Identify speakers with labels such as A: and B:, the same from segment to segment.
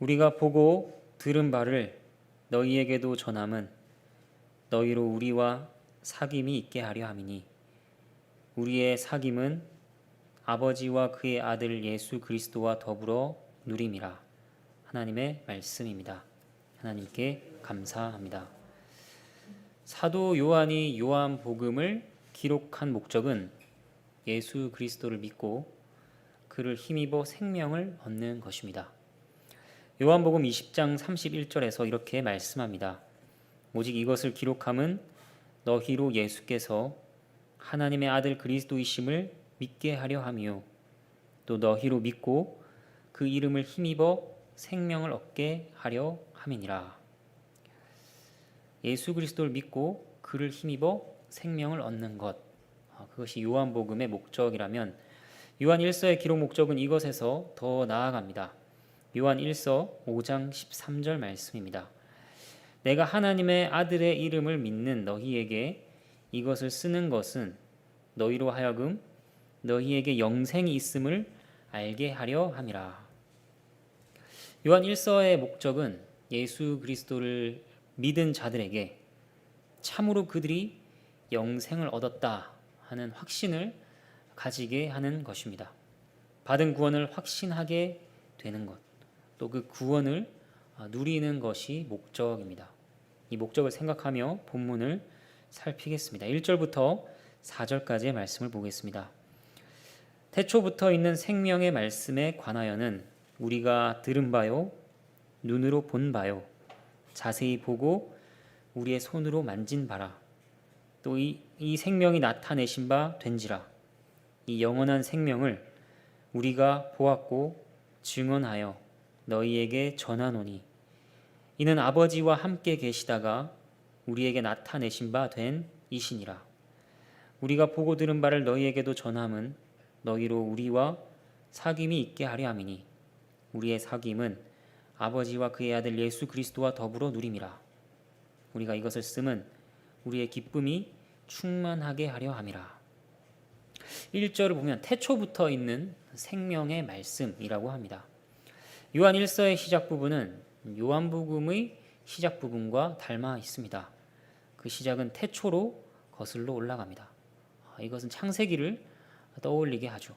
A: 우리가 보고 들은 바를 너희에게도 전함은 너희로 우리와 사귐이 있게 하려 함이니 우리의 사귐은 아버지와 그의 아들 예수 그리스도와 더불어 누림이라. 하나님의 말씀입니다. 하나님께 감사합니다. 사도 요한이 요한복음을 기록한 목적은 예수 그리스도를 믿고 그를 힘입어 생명을 얻는 것입니다. 요한복음 20장 31절에서 이렇게 말씀합니다. 오직 이것을 기록함은 너희로 예수께서 하나님의 아들 그리스도이심을 믿게 하려 함이요 또 너희로 믿고 그 이름을 힘입어 생명을 얻게 하려 함이니라. 예수 그리스도를 믿고 그를 힘입어 생명을 얻는 것, 그것이 요한복음의 목적이라면 요한 1서의 기록 목적은 이것에서 더 나아갑니다. 요한 1서 5장 13절 말씀입니다. 내가 하나님의 아들의 이름을 믿는 너희에게 이것을 쓰는 것은 너희로 하여금 너희에게 영생이 있음을 알게 하려 함이라. 요한 1서의 목적은 예수 그리스도를 믿은 자들에게 참으로 그들이 영생을 얻었다 하는 확신을 가지게 하는 것입니다. 받은 구원을 확신하게 되는 것, 또 그 구원을 누리는 것이 목적입니다. 이 목적을 생각하며 본문을 살피겠습니다. 1절부터 4절까지의 말씀을 보겠습니다. 태초부터 있는 생명의 말씀에 관하여는 우리가 들은 바요 눈으로 본 바요 자세히 보고 우리의 손으로 만진 바라. 또 이 생명이 나타내신 바 된지라. 이 영원한 생명을 우리가 보았고 증언하여 너희에게 전하노니 이는 아버지와 함께 계시다가 우리에게 나타내신 바 된 이시니라. 우리가 보고 들은 바를 너희에게도 전함은 너희로 우리와 사귐이 있게 하려 함이니 우리의 사귐은 아버지와 그의 아들 예수 그리스도와 더불어 누림이라. 우리가 이것을 쓰면 우리의 기쁨이 충만하게 하려 함이라. 1절을 보면 태초부터 있는 생명의 말씀이라고 합니다. 요한 1서의 시작 부분은 요한복음의 시작 부분과 닮아 있습니다. 그 시작은 태초로 거슬러 올라갑니다. 이것은 창세기를 떠올리게 하죠.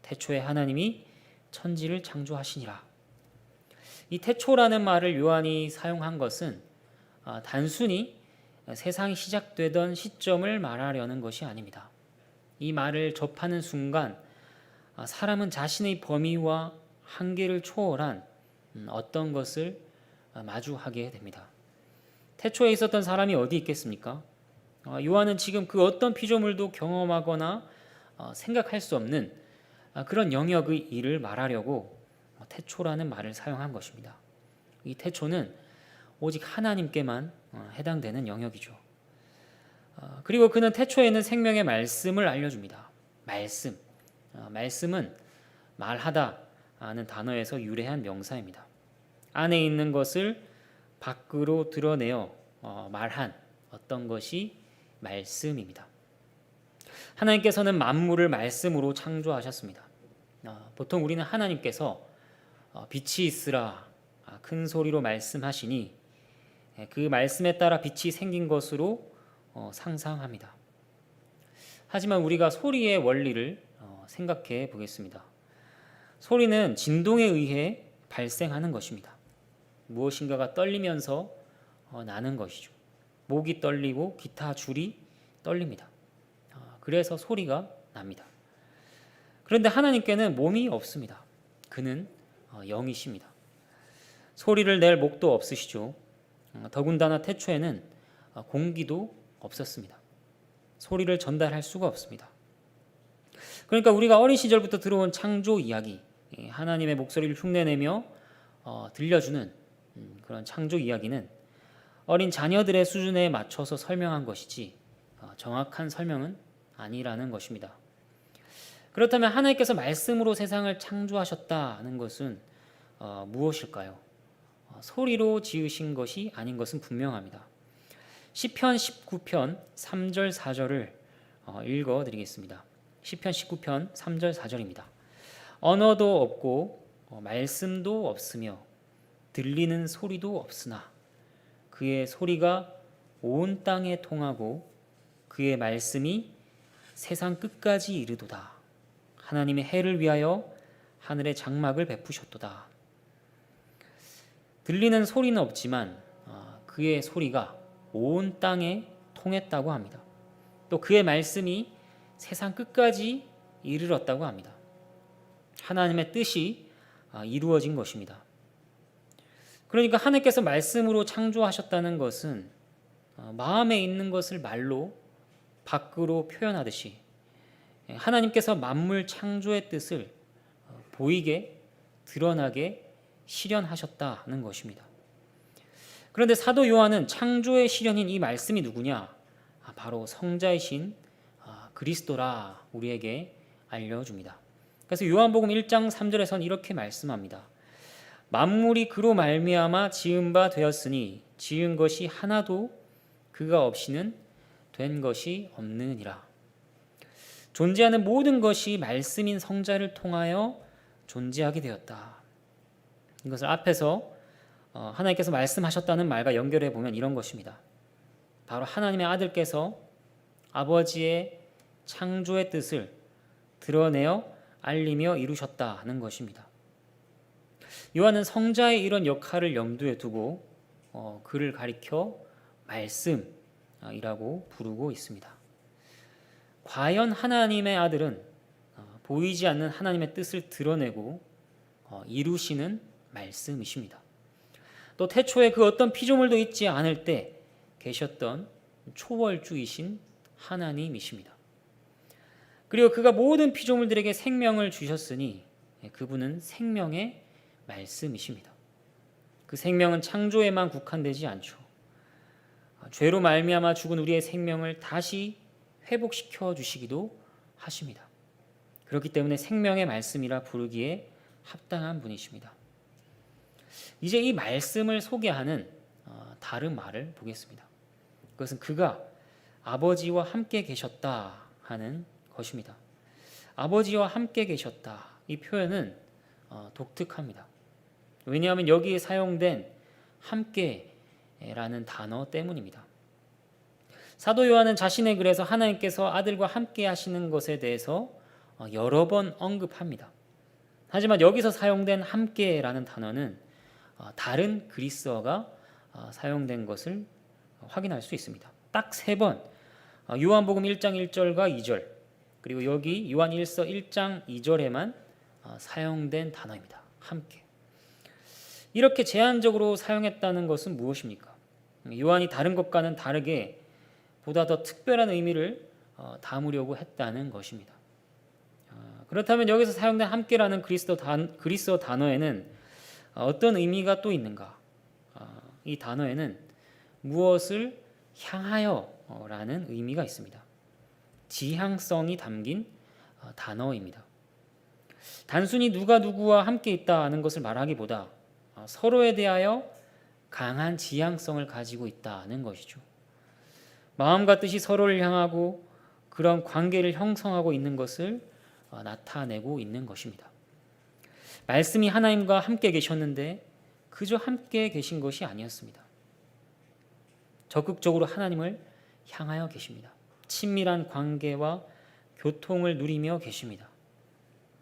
A: 태초에 하나님이 천지를 창조하시니라. 이 태초라는 말을 요한이 사용한 것은 단순히 세상이 시작되던 시점을 말하려는 것이 아닙니다. 이 말을 접하는 순간 사람은 자신의 범위와 한계를 초월한 어떤 것을 마주하게 됩니다. 태초에 있었던 사람이 어디 있겠습니까? 요한은 지금 그 어떤 피조물도 경험하거나 생각할 수 없는 그런 영역의 일을 말하려고 태초라는 말을 사용한 것입니다. 이 태초는 오직 하나님께만 해당되는 영역이죠. 그리고 그는 태초에는 생명의 말씀을 알려줍니다. 말씀. 말씀은 말하다는 단어에서 유래한 명사입니다. 안에 있는 것을 밖으로 드러내어 말한 어떤 것이 말씀입니다. 하나님께서는 만물을 말씀으로 창조하셨습니다. 보통 우리는 하나님께서 빛이 있으라 큰 소리로 말씀하시니 그 말씀에 따라 빛이 생긴 것으로 상상합니다. 하지만 우리가 소리의 원리를 생각해 보겠습니다. 소리는 진동에 의해 발생하는 것입니다. 무엇인가가 떨리면서 나는 것이죠. 목이 떨리고 기타 줄이 떨립니다. 그래서 소리가 납니다. 그런데 하나님께는 몸이 없습니다. 그는 영이십니다. 소리를 낼 목도 없으시죠. 더군다나 태초에는 공기도 없었습니다. 소리를 전달할 수가 없습니다. 그러니까 우리가 어린 시절부터 들어온 창조 이야기, 하나님의 목소리를 흉내내며 들려주는 그런 창조 이야기는 어린 자녀들의 수준에 맞춰서 설명한 것이지 정확한 설명은 아니라는 것입니다. 그렇다면 하나님께서 말씀으로 세상을 창조하셨다는 것은 무엇일까요? 소리로 지으신 것이 아닌 것은 분명합니다. 시편 19편 3절 4절을 읽어드리겠습니다. 시편 19편 3절 4절입니다. 언어도 없고 말씀도 없으며 들리는 소리도 없으나 그의 소리가 온 땅에 통하고 그의 말씀이 세상 끝까지 이르도다. 하나님의 해를 위하여 하늘의 장막을 베푸셨도다. 들리는 소리는 없지만 그의 소리가 온 땅에 통했다고 합니다. 또 그의 말씀이 세상 끝까지 이르렀다고 합니다. 하나님의 뜻이 이루어진 것입니다. 그러니까 하나님께서 말씀으로 창조하셨다는 것은 마음에 있는 것을 말로 밖으로 표현하듯이 하나님께서 만물 창조의 뜻을 보이게 드러나게 실현하셨다는 것입니다. 그런데 사도 요한은 창조의 실현인 이 말씀이 누구냐? 바로 성자이신 그리스도라 우리에게 알려줍니다. 그래서 요한복음 1장 3절에서는 이렇게 말씀합니다. 만물이 그로 말미암아 지은 바 되었으니 지은 것이 하나도 그가 없이는 된 것이 없느니라. 존재하는 모든 것이 말씀인 성자를 통하여 존재하게 되었다. 이것을 앞에서 하나님께서 말씀하셨다는 말과 연결해 보면 이런 것입니다. 바로 하나님의 아들께서 아버지의 창조의 뜻을 드러내어 알리며 이루셨다는 것입니다. 요한은 성자의 이런 역할을 염두에 두고 그를 가리켜 말씀이라고 부르고 있습니다. 과연 하나님의 아들은 보이지 않는 하나님의 뜻을 드러내고 이루시는 말씀이십니다. 또 태초에 그 어떤 피조물도 있지 않을 때 계셨던 초월주이신 하나님이십니다. 그리고 그가 모든 피조물들에게 생명을 주셨으니 그분은 생명의 말씀이십니다. 그 생명은 창조에만 국한되지 않죠. 죄로 말미암아 죽은 우리의 생명을 다시 회복시켜 주시기도 하십니다. 그렇기 때문에 생명의 말씀이라 부르기에 합당한 분이십니다. 이제 이 말씀을 소개하는 다른 말을 보겠습니다. 그것은 그가 아버지와 함께 계셨다 하는 것입니다. 아버지와 함께 계셨다. 이 표현은 독특합니다. 왜냐하면 여기에 사용된 함께라는 단어 때문입니다. 사도 요한은 자신의 글에서 하나님께서 아들과 함께 하시는 것에 대해서 여러 번 언급합니다. 하지만 여기서 사용된 함께라는 단어는 다른 그리스어가 사용된 것을 확인할 수 있습니다. 딱 3번 요한복음 1장 1절과 2절 그리고 여기 요한 1서 1장 2절에만 사용된 단어입니다. 함께. 이렇게 제한적으로 사용했다는 것은 무엇입니까? 요한이 다른 것과는 다르게 보다 더 특별한 의미를 담으려고 했다는 것입니다. 그렇다면 여기서 사용된 함께라는 그리스어 단어에는 어떤 의미가 또 있는가? 이 단어에는 무엇을 향하여라는 의미가 있습니다. 지향성이 담긴 단어입니다. 단순히 누가 누구와 함께 있다는 것을 말하기보다 서로에 대하여 강한 지향성을 가지고 있다는 것이죠. 마음과 뜻이 서로를 향하고 그런 관계를 형성하고 있는 것을 나타내고 있는 것입니다. 말씀이 하나님과 함께 계셨는데 그저 함께 계신 것이 아니었습니다. 적극적으로 하나님을 향하여 계십니다. 친밀한 관계와 교통을 누리며 계십니다.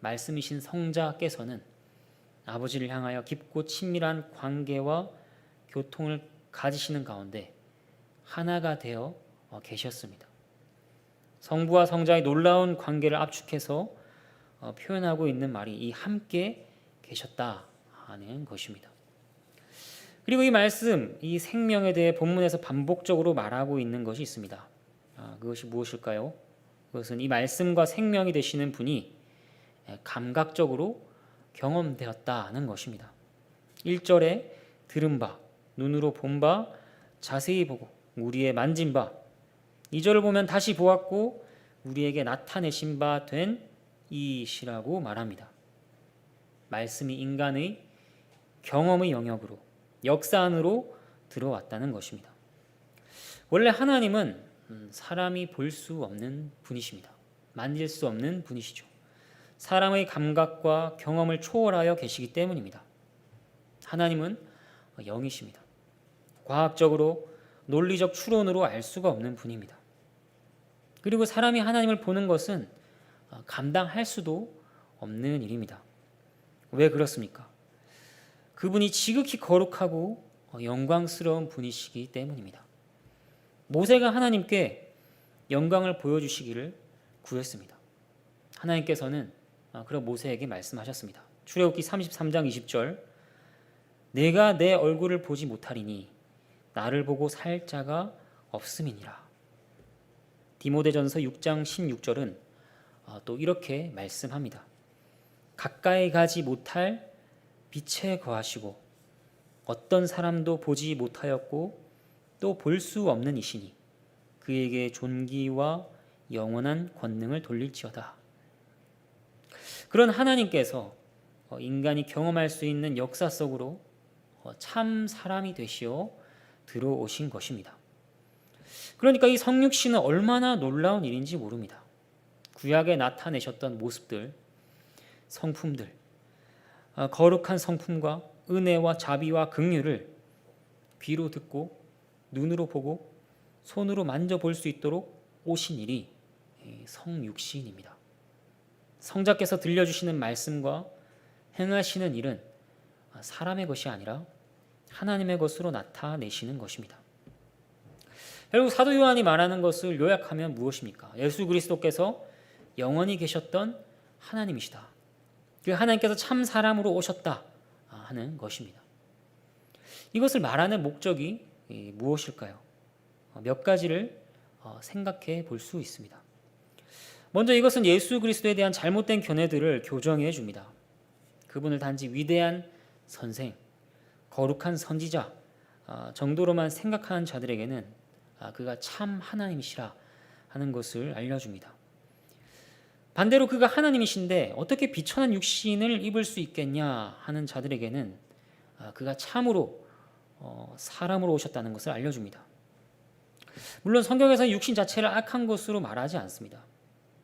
A: 말씀이신 성자께서는 아버지를 향하여 깊고 친밀한 관계와 교통을 가지시는 가운데 하나가 되어 계셨습니다. 성부와 성자의 놀라운 관계를 압축해서 표현하고 있는 말이 이 함께 계셨다 하는 것입니다. 그리고 이 말씀, 이 생명에 대해 본문에서 반복적으로 말하고 있는 것이 있습니다. 그것이 무엇일까요? 그것은 이 말씀과 생명이 되시는 분이 감각적으로 경험되었다는 것입니다. 1절에 들은 바, 눈으로 본 바, 자세히 보고 우리의 만진 바, 2절을 보면 다시 보았고 우리에게 나타내신 바 된 이시라고 말합니다. 말씀이 인간의 경험의 영역으로 역사 안으로 들어왔다는 것입니다. 원래 하나님은 사람이 볼 수 없는 분이십니다. 만질 수 없는 분이시죠. 사람의 감각과 경험을 초월하여 계시기 때문입니다. 하나님은 영이십니다. 과학적으로 논리적 추론으로 알 수가 없는 분입니다. 그리고 사람이 하나님을 보는 것은 감당할 수도 없는 일입니다. 왜 그렇습니까? 그분이 지극히 거룩하고 영광스러운 분이시기 때문입니다. 모세가 하나님께 영광을 보여주시기를 구했습니다. 하나님께서는 그런 모세에게 말씀하셨습니다. 출애굽기 33장 20절, 내가 내 얼굴을 보지 못하리니 나를 보고 살 자가 없음이니라. 디모데전서 6장 16절은 또 이렇게 말씀합니다. 가까이 가지 못할 빛에 거하시고 어떤 사람도 보지 못하였고 또 볼 수 없는 이시니 그에게 존귀와 영원한 권능을 돌릴지어다. 그런 하나님께서 인간이 경험할 수 있는 역사 속으로 참 사람이 되시어 들어오신 것입니다. 그러니까 이 성육신은 얼마나 놀라운 일인지 모릅니다. 구약에 나타내셨던 모습들, 성품들, 거룩한 성품과 은혜와 자비와 긍휼을 귀로 듣고 눈으로 보고 손으로 만져볼 수 있도록 오신 일이 성육신입니다. 성자께서 들려주시는 말씀과 행하시는 일은 사람의 것이 아니라 하나님의 것으로 나타내시는 것입니다. 결국 사도 요한이 말하는 것을 요약하면 무엇입니까? 예수 그리스도께서 영원히 계셨던 하나님이시다. 그 하나님께서 참 사람으로 오셨다 하는 것입니다. 이것을 말하는 목적이 무엇일까요? 몇 가지를 생각해 볼 수 있습니다. 먼저 이것은 예수 그리스도에 대한 잘못된 견해들을 교정해 줍니다. 그분을 단지 위대한 선생, 거룩한 선지자 정도로만 생각하는 자들에게는 그가 참 하나님이시라 하는 것을 알려줍니다. 반대로 그가 하나님이신데 어떻게 비천한 육신을 입을 수 있겠냐 하는 자들에게는 그가 참으로 사람으로 오셨다는 것을 알려줍니다. 물론 성경에서 육신 자체를 악한 것으로 말하지 않습니다.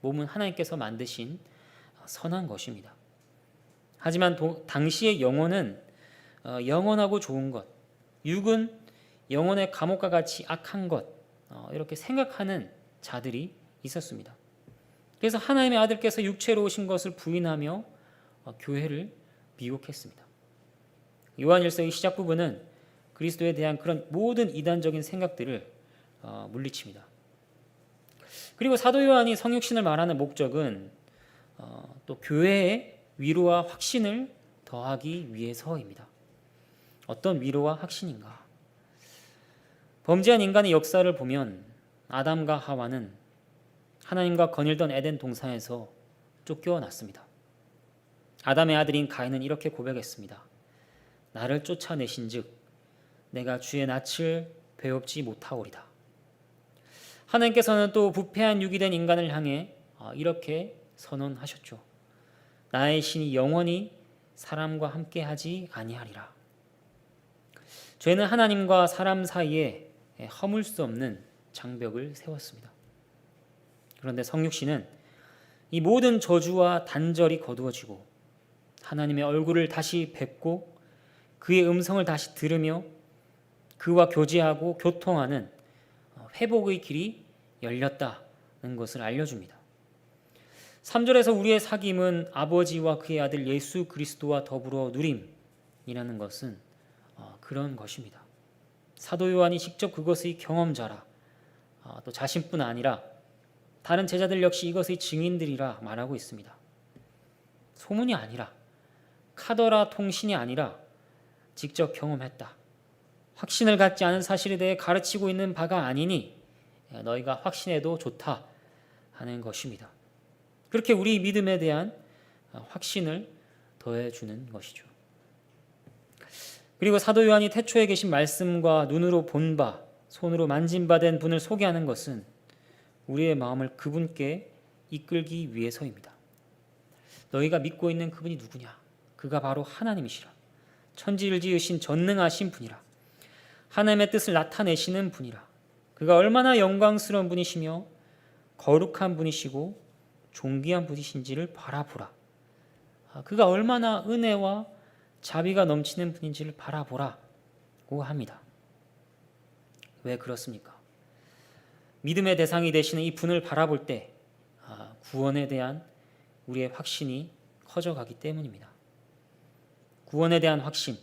A: 몸은 하나님께서 만드신 선한 것입니다. 하지만 당시의 영혼은 영원하고 좋은 것, 육은 영혼의 감옥과 같이 악한 것, 이렇게 생각하는 자들이 있었습니다. 그래서 하나님의 아들께서 육체로 오신 것을 부인하며 교회를 미혹했습니다. 요한일서의 시작 부분은 그리스도에 대한 그런 모든 이단적인 생각들을 물리칩니다. 그리고 사도 요한이 성육신을 말하는 목적은 또 교회의 위로와 확신을 더하기 위해서입니다. 어떤 위로와 확신인가? 범죄한 인간의 역사를 보면 아담과 하와는 하나님과 거닐던 에덴 동산에서 쫓겨났습니다. 아담의 아들인 가인은 이렇게 고백했습니다. 나를 쫓아내신즉 내가 주의 낯을 배웁지 못하오리다. 하나님께서는 또 부패한 육이 된 인간을 향해 이렇게 선언하셨죠. 나의 신이 영원히 사람과 함께하지 아니하리라. 죄는 하나님과 사람 사이에 허물 수 없는 장벽을 세웠습니다. 그런데 성육신은 이 모든 저주와 단절이 거두어지고 하나님의 얼굴을 다시 뵙고 그의 음성을 다시 들으며 그와 교제하고 교통하는 회복의 길이 열렸다는 것을 알려줍니다. 3절에서 우리의 사귐은 아버지와 그의 아들 예수 그리스도와 더불어 누림이라는 것은 그런 것입니다. 사도 요한이 직접 그것의 경험자라 또 자신뿐 아니라 다른 제자들 역시 이것의 증인들이라 말하고 있습니다. 소문이 아니라 카더라 통신이 아니라 직접 경험했다. 확신을 갖지 않은 사실에 대해 가르치고 있는 바가 아니니 너희가 확신해도 좋다 하는 것입니다. 그렇게 우리 믿음에 대한 확신을 더해주는 것이죠. 그리고 사도 요한이 태초에 계신 말씀과 눈으로 본 바, 손으로 만진 바 된 분을 소개하는 것은 우리의 마음을 그분께 이끌기 위해서입니다. 너희가 믿고 있는 그분이 누구냐? 그가 바로 하나님이시라. 천지를 지으신 전능하신 분이라. 하나님의 뜻을 나타내시는 분이라. 그가 얼마나 영광스러운 분이시며 거룩한 분이시고 존귀한 분이신지를 바라보라. 그가 얼마나 은혜와 자비가 넘치는 분인지를 바라보라 합니다. 왜 그렇습니까? 믿음의 대상이 되시는 이 분을 바라볼 때 구원에 대한 우리의 확신이 커져가기 때문입니다. 구원에 대한 확신,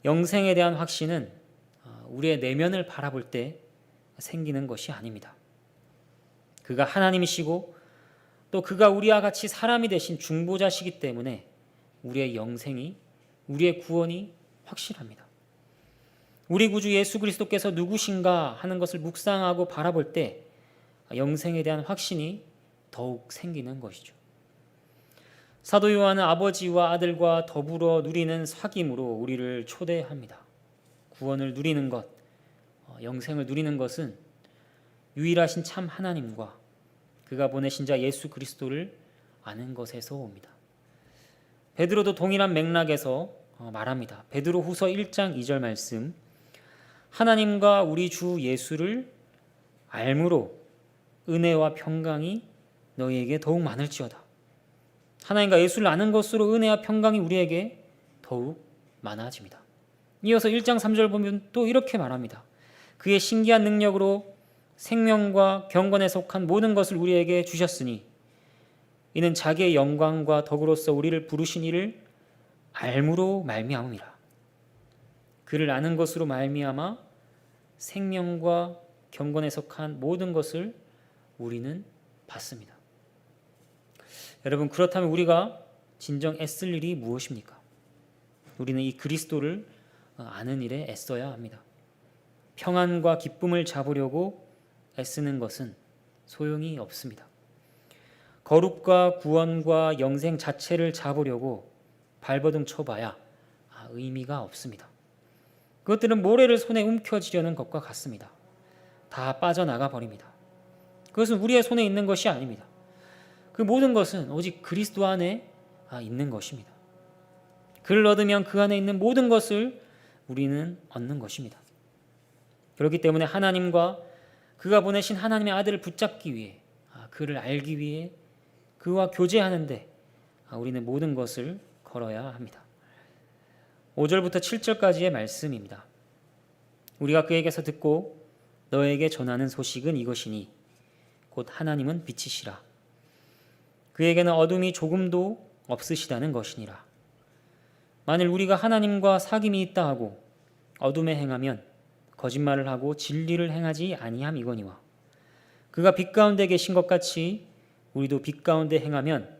A: 영생에 대한 확신은 우리의 내면을 바라볼 때 생기는 것이 아닙니다. 그가 하나님이시고 또 그가 우리와 같이 사람이 되신 중보자시기 때문에 우리의 영생이, 우리의 구원이 확실합니다. 우리 구주 예수 그리스도께서 누구신가 하는 것을 묵상하고 바라볼 때 영생에 대한 확신이 더욱 생기는 것이죠. 사도 요한은 아버지와 아들과 더불어 누리는 사귐으로 우리를 초대합니다. 구원을 누리는 것, 영생을 누리는 것은 유일하신 참 하나님과 그가 보내신 자 예수 그리스도를 아는 것에서 옵니다. 베드로도 동일한 맥락에서 말합니다. 베드로후서 1장 2절 말씀, 하나님과 우리 주 예수를 알므로 은혜와 평강이 너희에게 더욱 많을지어다. 하나님과 예수를 아는 것으로 은혜와 평강이 우리에게 더욱 많아집니다. 이어서 1장 3절 보면 또 이렇게 말합니다. 그의 신기한 능력으로 생명과 경건에 속한 모든 것을 우리에게 주셨으니 이는 자기의 영광과 덕으로서 우리를 부르신 이를 알므로 말미암음이라. 그를 아는 것으로 말미암아 생명과 경건에 속한 모든 것을 우리는 받습니다. 여러분, 그렇다면 우리가 진정 애쓸 일이 무엇입니까? 우리는 이 그리스도를 아는 일에 애써야 합니다. 평안과 기쁨을 잡으려고 애쓰는 것은 소용이 없습니다. 거룩과 구원과 영생 자체를 잡으려고 발버둥 쳐봐야 의미가 없습니다. 그것들은 모래를 손에 움켜쥐려는 것과 같습니다. 다 빠져나가 버립니다. 그것은 우리의 손에 있는 것이 아닙니다. 그 모든 것은 오직 그리스도 안에 있는 것입니다. 그를 얻으면 그 안에 있는 모든 것을 우리는 얻는 것입니다. 그렇기 때문에 하나님과 그가 보내신 하나님의 아들을 붙잡기 위해, 그를 알기 위해 그와 교제하는데 우리는 모든 것을 걸어야 합니다. 5절부터 7절까지의 말씀입니다. 우리가 그에게서 듣고 너에게 전하는 소식은 이것이니 곧 하나님은 빛이시라. 그에게는 어둠이 조금도 없으시다는 것이니라. 만일 우리가 하나님과 사귐이 있다 하고 어둠에 행하면 거짓말을 하고 진리를 행하지 아니함이거니와 그가 빛 가운데 계신 것 같이 우리도 빛 가운데 행하면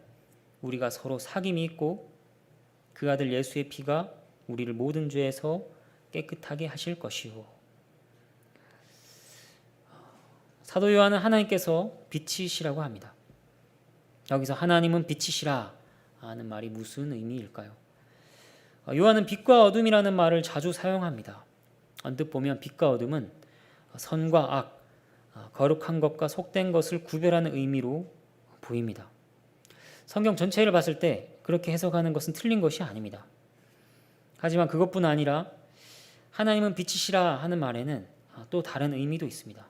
A: 우리가 서로 사귐이 있고 그 아들 예수의 피가 우리를 모든 죄에서 깨끗하게 하실 것이요. 사도 요한은 하나님께서 빛이시라고 합니다. 여기서 하나님은 빛이시라 하는 말이 무슨 의미일까요? 요한은 빛과 어둠이라는 말을 자주 사용합니다. 언뜻 보면 빛과 어둠은 선과 악, 거룩한 것과 속된 것을 구별하는 의미로 보입니다. 성경 전체를 봤을 때 그렇게 해석하는 것은 틀린 것이 아닙니다. 하지만 그것뿐 아니라 하나님은 빛이시라 하는 말에는 또 다른 의미도 있습니다.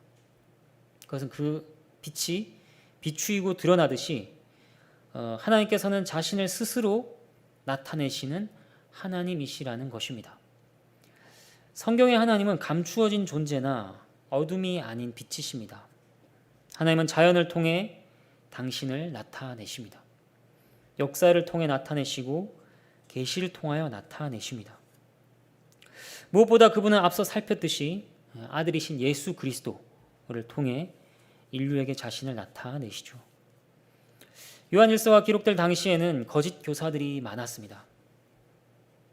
A: 그것은 그 빛이 비추이고 드러나듯이 하나님께서는 자신을 스스로 나타내시는 하나님이시라는 것입니다. 성경의 하나님은 감추어진 존재나 어둠이 아닌 빛이십니다. 하나님은 자연을 통해 당신을 나타내십니다. 역사를 통해 나타내시고 계시를 통하여 나타내십니다. 무엇보다 그분은 앞서 살폈듯이 아들이신 예수 그리스도를 통해 인류에게 자신을 나타내시죠. 요한일서가 기록될 당시에는 거짓 교사들이 많았습니다.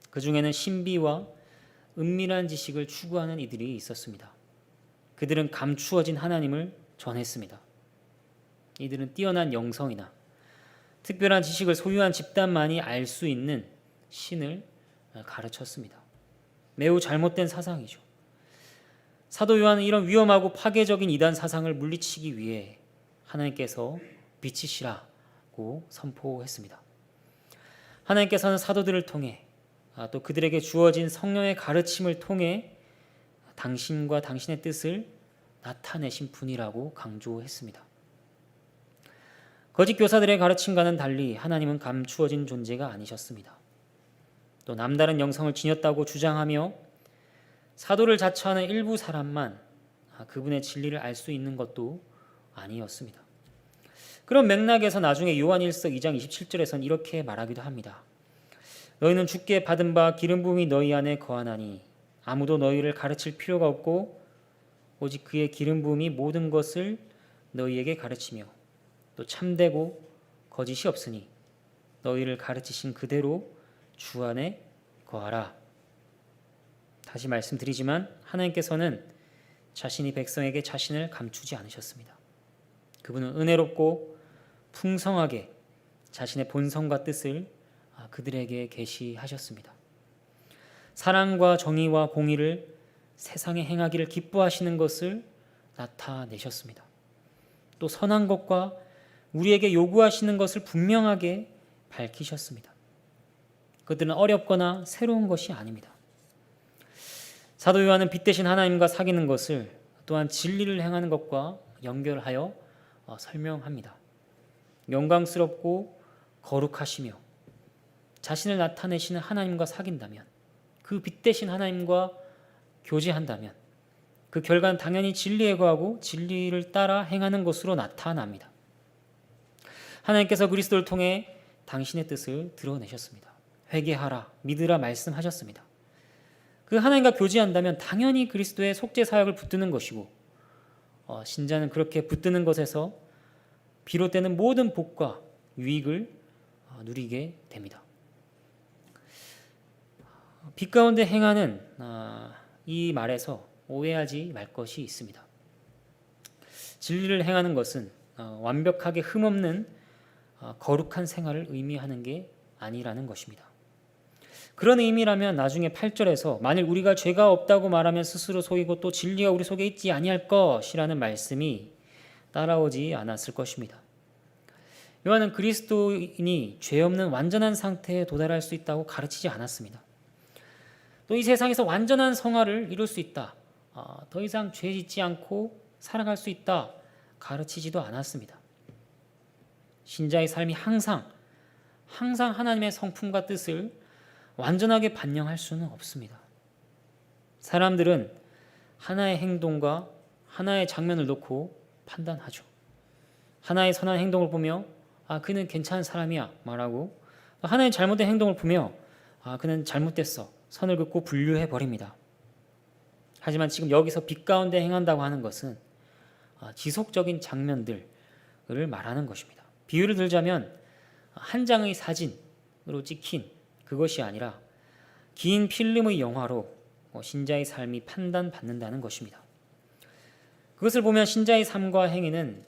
A: 그 중에는 신비와 은밀한 지식을 추구하는 이들이 있었습니다. 그들은 감추어진 하나님을 전했습니다. 이들은 뛰어난 영성이나 특별한 지식을 소유한 집단만이 알 수 있는 신을 가르쳤습니다. 매우 잘못된 사상이죠. 사도 요한은 이런 위험하고 파괴적인 이단 사상을 물리치기 위해 하나님께서 빛이시라고 선포했습니다. 하나님께서는 사도들을 통해 또 그들에게 주어진 성령의 가르침을 통해 당신과 당신의 뜻을 나타내신 분이라고 강조했습니다. 거짓 교사들의 가르침과는 달리 하나님은 감추어진 존재가 아니셨습니다. 또 남다른 영성을 지녔다고 주장하며 사도를 자처하는 일부 사람만 그분의 진리를 알 수 있는 것도 아니었습니다. 그런 맥락에서 나중에 요한일서 2장 27절에서는 이렇게 말하기도 합니다. 너희는 주께 받은 바 기름 부음이 너희 안에 거하나니 아무도 너희를 가르칠 필요가 없고 오직 그의 기름 부음이 모든 것을 너희에게 가르치며 또 참되고 거짓이 없으니 너희를 가르치신 그대로 주 안에 거하라. 다시 말씀드리지만 하나님께서는 자신이 백성에게 자신을 감추지 않으셨습니다. 그분은 은혜롭고 풍성하게 자신의 본성과 뜻을 그들에게 계시하셨습니다. 사랑과 정의와 공의를 세상에 행하기를 기뻐하시는 것을 나타내셨습니다. 또 선한 것과 우리에게 요구하시는 것을 분명하게 밝히셨습니다. 그들은 어렵거나 새로운 것이 아닙니다. 사도 요한은 빛 대신 하나님과 사귀는 것을 또한 진리를 행하는 것과 연결하여 설명합니다. 영광스럽고 거룩하시며 자신을 나타내시는 하나님과 사귄다면, 그 빛 대신 하나님과 교제한다면 그 결과는 당연히 진리에 거하고 진리를 따라 행하는 것으로 나타납니다. 하나님께서 그리스도를 통해 당신의 뜻을 드러내셨습니다. 회개하라, 믿으라 말씀하셨습니다. 그 하나님과 교제한다면 당연히 그리스도의 속죄 사역을 붙드는 것이고 신자는 그렇게 붙드는 것에서 비롯되는 모든 복과 유익을 누리게 됩니다. 빛 가운데 행하는 이 말에서 오해하지 말 것이 있습니다. 진리를 행하는 것은 완벽하게 흠없는 거룩한 생활을 의미하는 게 아니라는 것입니다. 그런 의미라면 나중에 8절에서 만일 우리가 죄가 없다고 말하면 스스로 속이고 또 진리가 우리 속에 있지 아니할 것이라는 말씀이 따라오지 않았을 것입니다. 요한은 그리스도인이 죄 없는 완전한 상태에 도달할 수 있다고 가르치지 않았습니다. 또 이 세상에서 완전한 성화를 이룰 수 있다, 더 이상 죄 짓지 않고 살아갈 수 있다 가르치지도 않았습니다. 신자의 삶이 항상 하나님의 성품과 뜻을 완전하게 반영할 수는 없습니다. 사람들은 하나의 행동과 하나의 장면을 놓고 판단하죠. 하나의 선한 행동을 보며 그는 괜찮은 사람이야 말하고, 하나의 잘못된 행동을 보며 그는 잘못됐어 선을 긋고 분류해 버립니다. 하지만 지금 여기서 빛 가운데 행한다고 하는 것은 지속적인 장면들을 말하는 것입니다. 비유를 들자면 한 장의 사진으로 찍힌 그것이 아니라 긴 필름의 영화로 신자의 삶이 판단받는다는 것입니다. 그것을 보면 신자의 삶과 행위는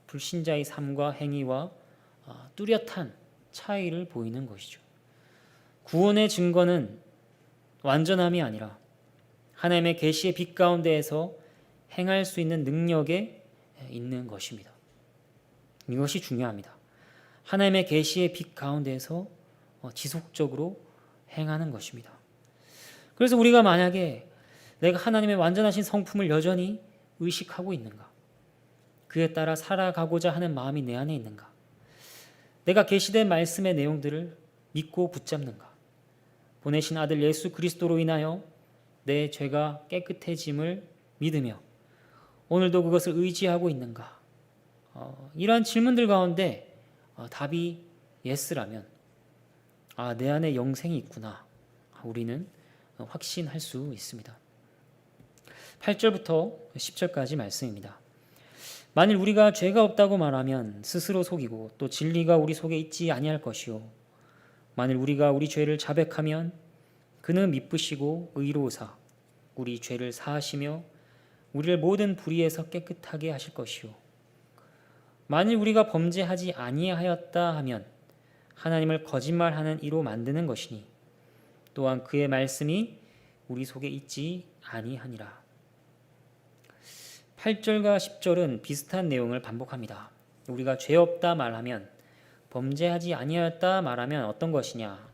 A: 불신자의 삶과 행위와 뚜렷한 차이를 보이는 것이죠. 구원의 증거는 완전함이 아니라 하나님의 계시의 빛 가운데에서 행할 수 있는 능력에 있는 것입니다. 이것이 중요합니다. 하나님의 계시의 빛 가운데에서 지속적으로 행하는 것입니다. 그래서 우리가 만약에 내가 하나님의 완전하신 성품을 여전히 의식하고 있는가, 그에 따라 살아가고자 하는 마음이 내 안에 있는가, 내가 계시된 말씀의 내용들을 믿고 붙잡는가, 보내신 아들 예수 그리스도로 인하여 내 죄가 깨끗해짐을 믿으며 오늘도 그것을 의지하고 있는가, 이러한 질문들 가운데 답이 예스라면 내 안에 영생이 있구나, 우리는 확신할 수 있습니다. 8절부터 10절까지 말씀입니다. 만일 우리가 죄가 없다고 말하면 스스로 속이고 또 진리가 우리 속에 있지 아니할 것이요 만일 우리가 우리 죄를 자백하면 그는 미쁘시고 의로우사 우리 죄를 사하시며 우리를 모든 불의에서 깨끗하게 하실 것이요 만일 우리가 범죄하지 아니하였다 하면 하나님을 거짓말하는 이로 만드는 것이니 또한 그의 말씀이 우리 속에 있지 아니하니라. 8절과 10절은 비슷한 내용을 반복합니다. 우리가 죄 없다 말하면, 범죄하지 아니하였다 말하면 어떤 것이냐?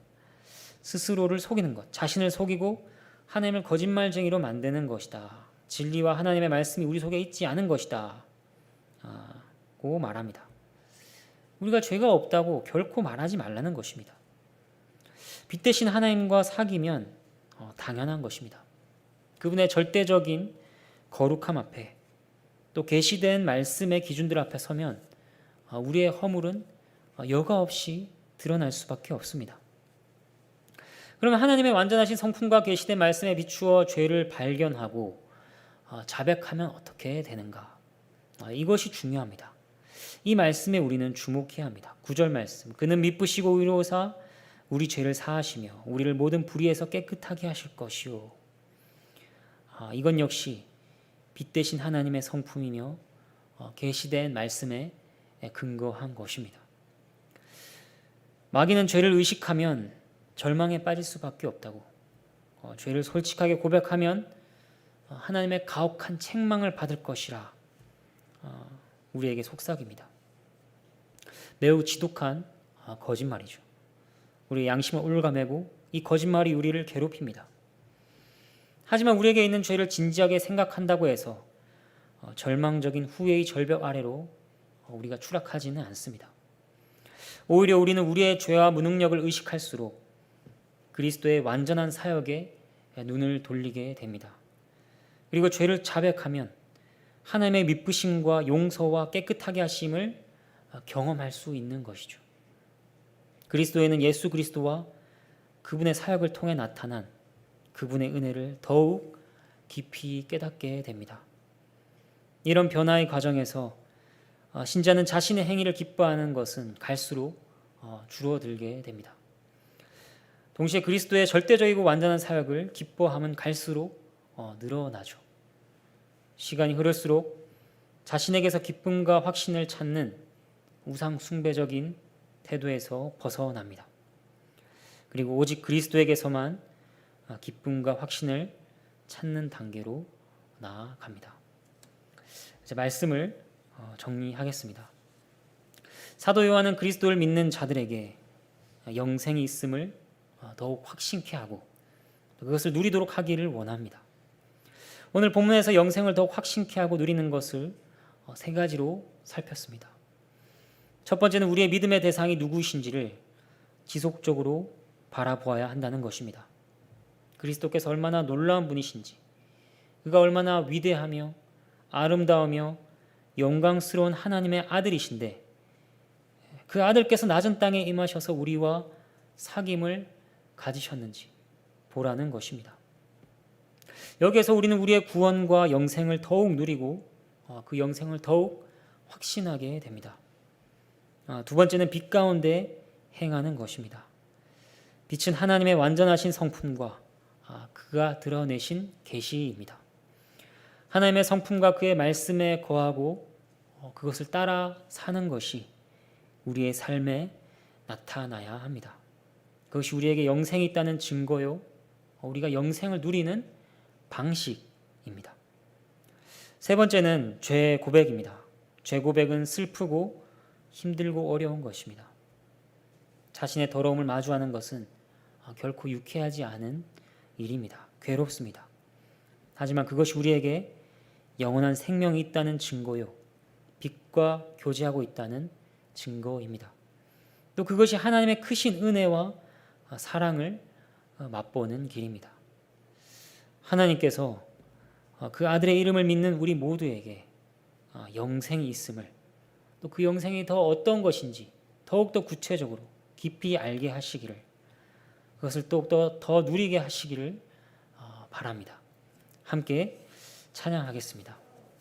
A: 스스로를 속이는 것, 자신을 속이고 하나님을 거짓말쟁이로 만드는 것이다. 진리와 하나님의 말씀이 우리 속에 있지 않은 것이다 고 말합니다. 우리가 죄가 없다고 결코 말하지 말라는 것입니다. 빛 대신 하나님과 사귀면 당연한 것입니다. 그분의 절대적인 거룩함 앞에 또 계시된 말씀의 기준들 앞에 서면 우리의 허물은 여과 없이 드러날 수밖에 없습니다. 그러면 하나님의 완전하신 성품과 계시된 말씀에 비추어 죄를 발견하고 자백하면 어떻게 되는가? 이것이 중요합니다. 이 말씀에 우리는 주목해야 합니다. 9절 말씀. 그는 미쁘시고 의로우사 우리 죄를 사하시며 우리를 모든 불의에서 깨끗하게 하실 것이요. 이건 역시 빛 대신 하나님의 성품이며 계시된 말씀에 근거한 것입니다. 마귀는 죄를 의식하면 절망에 빠질 수밖에 없다고, 죄를 솔직하게 고백하면 하나님의 가혹한 책망을 받을 것이라 우리에게 속삭입니다. 매우 지독한 거짓말이죠. 우리의 양심을 올가매고 이 거짓말이 우리를 괴롭힙니다. 하지만 우리에게 있는 죄를 진지하게 생각한다고 해서 절망적인 후회의 절벽 아래로 우리가 추락하지는 않습니다. 오히려 우리는 우리의 죄와 무능력을 의식할수록 그리스도의 완전한 사역에 눈을 돌리게 됩니다. 그리고 죄를 자백하면 하나님의 미쁘심과 용서와 깨끗하게 하심을 경험할 수 있는 것이죠. 그리스도에는 예수 그리스도와 그분의 사역을 통해 나타난 그분의 은혜를 더욱 깊이 깨닫게 됩니다. 이런 변화의 과정에서 신자는 자신의 행위를 기뻐하는 것은 갈수록 줄어들게 됩니다. 동시에 그리스도의 절대적이고 완전한 사역을 기뻐함은 갈수록 늘어나죠. 시간이 흐를수록 자신에게서 기쁨과 확신을 찾는 우상 숭배적인 태도에서 벗어납니다. 그리고 오직 그리스도에게서만 기쁨과 확신을 찾는 단계로 나아갑니다. 이제 말씀을 정리하겠습니다. 사도 요한은 그리스도를 믿는 자들에게 영생이 있음을 더욱 확신케 하고 그것을 누리도록 하기를 원합니다. 오늘 본문에서 영생을 더욱 확신케 하고 누리는 것을 세 가지로 살폈습니다. 첫 번째는 우리의 믿음의 대상이 누구이신지를 지속적으로 바라보아야 한다는 것입니다. 그리스도께서 얼마나 놀라운 분이신지, 그가 얼마나 위대하며 아름다우며 영광스러운 하나님의 아들이신데 그 아들께서 낮은 땅에 임하셔서 우리와 사귐을 가지셨는지 보라는 것입니다. 여기에서 우리는 우리의 구원과 영생을 더욱 누리고 그 영생을 더욱 확신하게 됩니다. 두 번째는 빛 가운데 행하는 것입니다. 빛은 하나님의 완전하신 성품과 그가 드러내신 계시입니다. 하나님의 성품과 그의 말씀에 거하고 그것을 따라 사는 것이 우리의 삶에 나타나야 합니다. 그것이 우리에게 영생이 있다는 증거요, 우리가 영생을 누리는 방식입니다. 세 번째는 죄 고백입니다. 죄 고백은 슬프고 힘들고 어려운 것입니다. 자신의 더러움을 마주하는 것은 결코 유쾌하지 않은 일입니다. 괴롭습니다. 하지만 그것이 우리에게 영원한 생명이 있다는 증거요, 빛과 교제하고 있다는 증거입니다. 또 그것이 하나님의 크신 은혜와 사랑을 맛보는 길입니다. 하나님께서 그 아들의 이름을 믿는 우리 모두에게 영생이 있음을, 또 그 영생이 더 어떤 것인지 더욱더 구체적으로 깊이 알게 하시기를, 그것을 또 더 누리게 하시기를 바랍니다. 함께 찬양하겠습니다.